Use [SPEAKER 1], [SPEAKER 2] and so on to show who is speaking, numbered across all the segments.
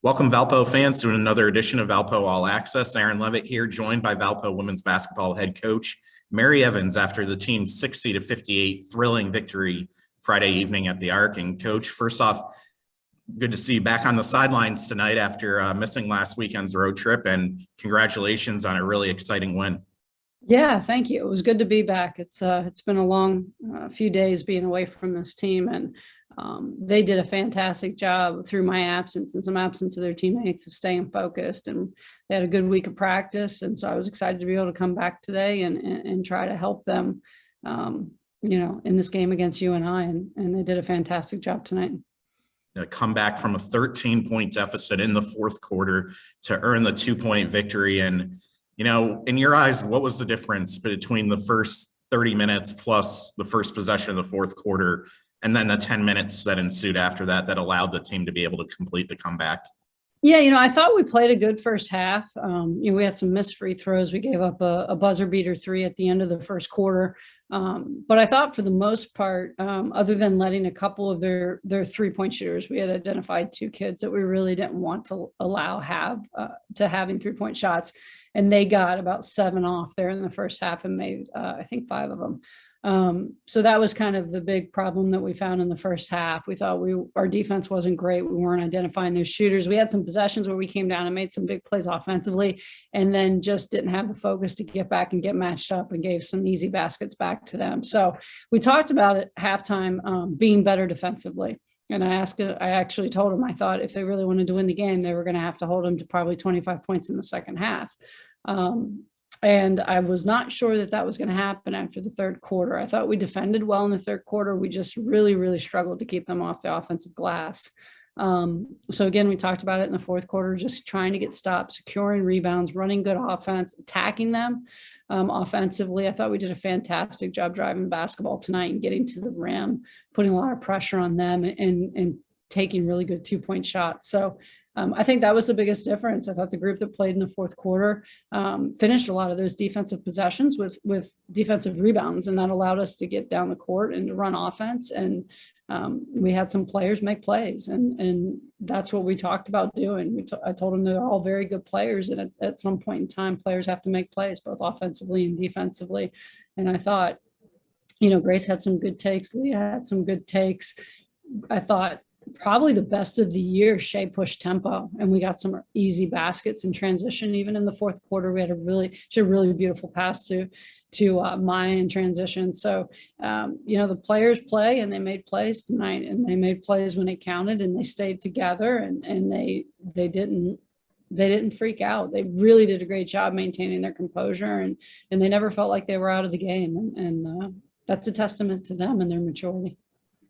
[SPEAKER 1] Welcome, Valpo fans, to another edition of Valpo All Access. Aaron Levitt here, joined by Valpo women's basketball head coach Mary Evans after the team's 60-58 thrilling victory Friday evening at the Arc. And Coach, first off, good to see you back on the sidelines tonight after missing last weekend's road trip, and congratulations on a really exciting win.
[SPEAKER 2] Yeah, thank you. It was good to be back. It's been a long few days being away from this team, and they did a fantastic job through my absence and some absence of their teammates of staying focused, and they had a good week of practice. And so I was excited to be able to come back today and try to help them, in this game against UNI, and they did a fantastic job tonight.
[SPEAKER 1] A comeback from a 13-point deficit in the fourth quarter to earn the 2-point victory. And, in your eyes, what was the difference between the first 30 minutes plus the first possession of the fourth quarter and then the 10 minutes that ensued after that allowed the team to be able to complete the comeback?
[SPEAKER 2] Yeah, I thought we played a good first half. We had some missed free throws. We gave up a buzzer beater 3 at the end of the first quarter. But I thought for the most part, other than letting a couple of their 3-point shooters, we had identified 2 kids that we really didn't want to allow having 3-point shots. And they got about 7 off there in the first half and made, I think, 5 of them. So that was kind of the big problem that we found in the first half. We thought our defense wasn't great. We weren't identifying those shooters. We had some possessions where we came down and made some big plays offensively, and then just didn't have the focus to get back and get matched up, and gave some easy baskets back to them. So we talked about it halftime, being better defensively. And I actually told them, I thought if they really wanted to win the game, they were going to have to hold them to probably 25 points in the second half. And I was not sure that was going to happen after the third quarter. I thought we defended well in the third quarter. We just really, really struggled to keep them off the offensive glass. So again, we talked about it in the fourth quarter, just trying to get stops, securing rebounds, running good offense, attacking them offensively. I thought we did a fantastic job driving basketball tonight and getting to the rim, putting a lot of pressure on them and taking really good 2-point shots. So I think that was the biggest difference. I thought the group that played in the fourth quarter finished a lot of those defensive possessions with defensive rebounds, and that allowed us to get down the court and to run offense. And we had some players make plays, and that's what we talked about doing. I told them they're all very good players, and at some point in time, players have to make plays, both offensively and defensively. And I thought, Grace had some good takes. Leah had some good takes. I thought probably the best of the year, Shea pushed tempo, and we got some easy baskets in transition. Even in the fourth quarter, we had a really beautiful pass to Maya in transition. So, the players play, and they made plays tonight, and they made plays when it counted, and they stayed together, and they didn't freak out. They really did a great job maintaining their composure, and they never felt like they were out of the game. And that's a testament to them and their maturity.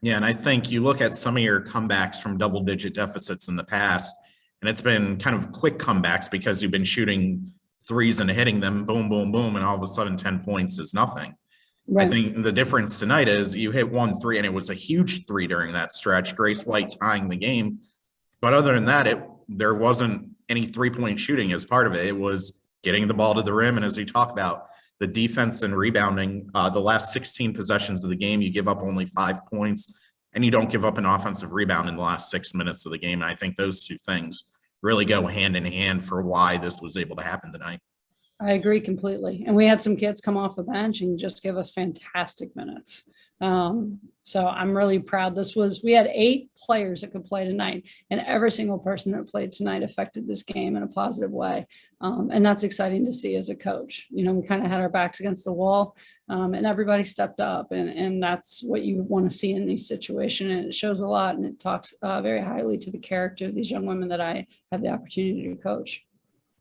[SPEAKER 1] Yeah, and I think you look at some of your comebacks from double-digit deficits in the past, and it's been kind of quick comebacks because you've been shooting threes and hitting them, boom, boom, boom, and all of a sudden 10 points is nothing. Right. I think the difference tonight is you hit 1 3, and it was a huge 3 during that stretch, Grace White tying the game. But other than that, there wasn't any 3-point shooting as part of it. It was getting the ball to the rim, and as we talk about, the defense and rebounding, the last 16 possessions of the game, you give up only 5 points, and you don't give up an offensive rebound in the last 6 minutes of the game. And I think those 2 things really go hand in hand for why this was able to happen tonight.
[SPEAKER 2] I agree completely. And we had some kids come off the bench and just give us fantastic minutes. So I'm really proud. We had 8 players that could play tonight, and every single person that played tonight affected this game in a positive way. And that's exciting to see as a coach. We kind of had our backs against the wall, and everybody stepped up, and that's what you want to see in these situations. And it shows a lot, and it talks very highly to the character of these young women that I have the opportunity to coach.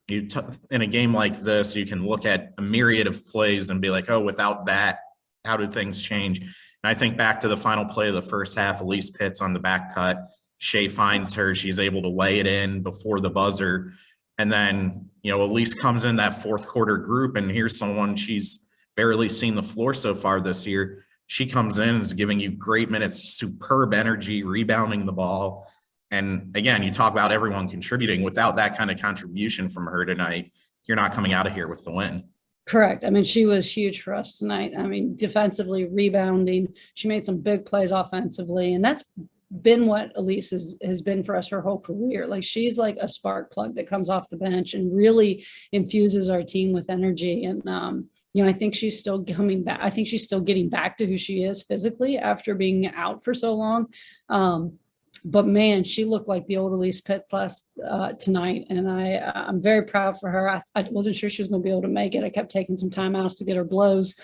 [SPEAKER 1] In a game like this, you can look at a myriad of plays and be like, oh, without that, how did things change? And I think back to the final play of the first half, Elise Pitts on the back cut. Shea finds her. She's able to lay it in before the buzzer. And then, Elise comes in that fourth quarter group, and here's someone she's barely seen the floor so far this year. She comes in and is giving you great minutes, superb energy, rebounding the ball. And again, you talk about everyone contributing. Without that kind of contribution from her tonight, you're not coming out of here with the win.
[SPEAKER 2] Correct. I mean, she was huge for us tonight. I mean, defensively, rebounding. She made some big plays offensively, and that's been what Elise has been for us her whole career. Like, she's like a spark plug that comes off the bench and really infuses our team with energy. And, I think she's still coming back. I think she's still getting back to who she is physically after being out for so long. But man, she looked like the old Elise Pitts tonight, and I'm very proud for her. I wasn't sure she was going to be able to make it. I kept taking some time out to get her blows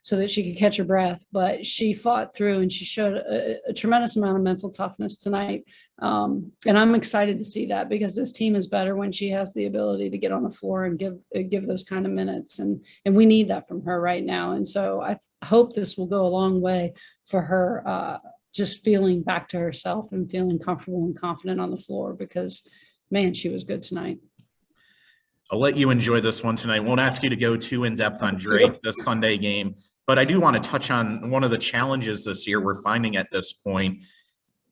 [SPEAKER 2] so that she could catch her breath, but she fought through and she showed a tremendous amount of mental toughness tonight. And I'm excited to see that, because this team is better when she has the ability to get on the floor and give those kind of minutes. And we need that from her right now. And so I hope this will go a long way for her, just feeling back to herself and feeling comfortable and confident on the floor, because man, she was good tonight.
[SPEAKER 1] I'll let you enjoy this one tonight. Won't ask you to go too in depth on Drake, the Sunday game, but I do want to touch on one of the challenges this year we're finding at this point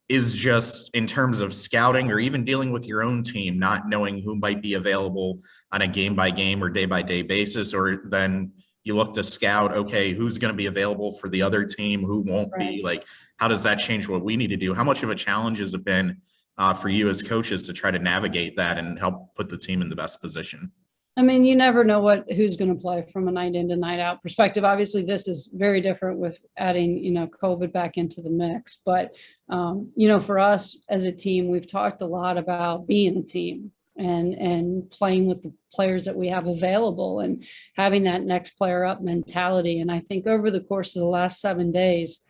[SPEAKER 1] is just in terms of scouting or even dealing with your own team, not knowing who might be available on a game by game or day by day basis, or then you look to scout, okay, who's going to be available for the other team, who won't be, like, how does that change what we need to do? How much of a challenge has it been for you as coaches to try to navigate that and help put the team in the best position?
[SPEAKER 2] I mean, you never know who's going to play from a night in to night out perspective. Obviously, this is very different with adding, COVID back into the mix. But, for us as a team, we've talked a lot about being a team and playing with the players that we have available and having that next player up mentality. And I think over the course of the last 7 days,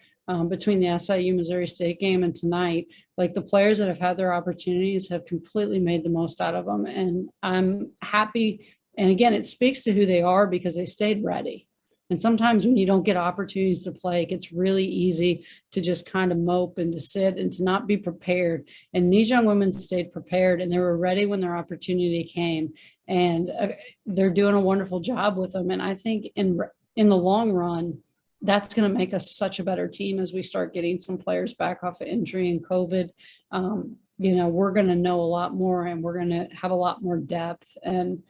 [SPEAKER 2] between the SIU Missouri State game and tonight, like, the players that have had their opportunities have completely made the most out of them. And I'm happy. And again, it speaks to who they are, because they stayed ready. And sometimes when you don't get opportunities to play, it gets really easy to just kind of mope and to sit and to not be prepared. And these young women stayed prepared, and they were ready when their opportunity came. And they're doing a wonderful job with them. And I think in the long run, that's going to make us such a better team as we start getting some players back off of injury and COVID. We're going to know a lot more, and we're going to have a lot more depth. And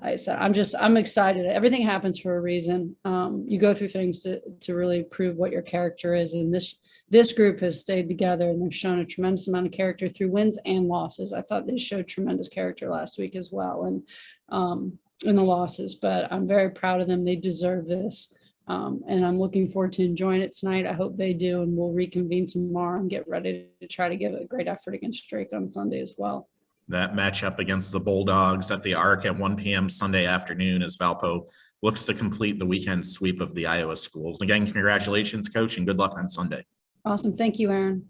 [SPEAKER 2] I said, I'm excited. Everything happens for a reason. You go through things to really prove what your character is. And this group has stayed together, and they've shown a tremendous amount of character through wins and losses. I thought they showed tremendous character last week as well, and in the losses, but I'm very proud of them. They deserve this. And I'm looking forward to enjoying it tonight. I hope they do, and we'll reconvene tomorrow and get ready to try to give a great effort against Drake on Sunday as well.
[SPEAKER 1] That matchup against the Bulldogs at the Arc at 1 p.m. Sunday afternoon as Valpo looks to complete the weekend sweep of the Iowa schools. Again, congratulations, Coach, and good luck on Sunday.
[SPEAKER 2] Awesome. Thank you, Aaron.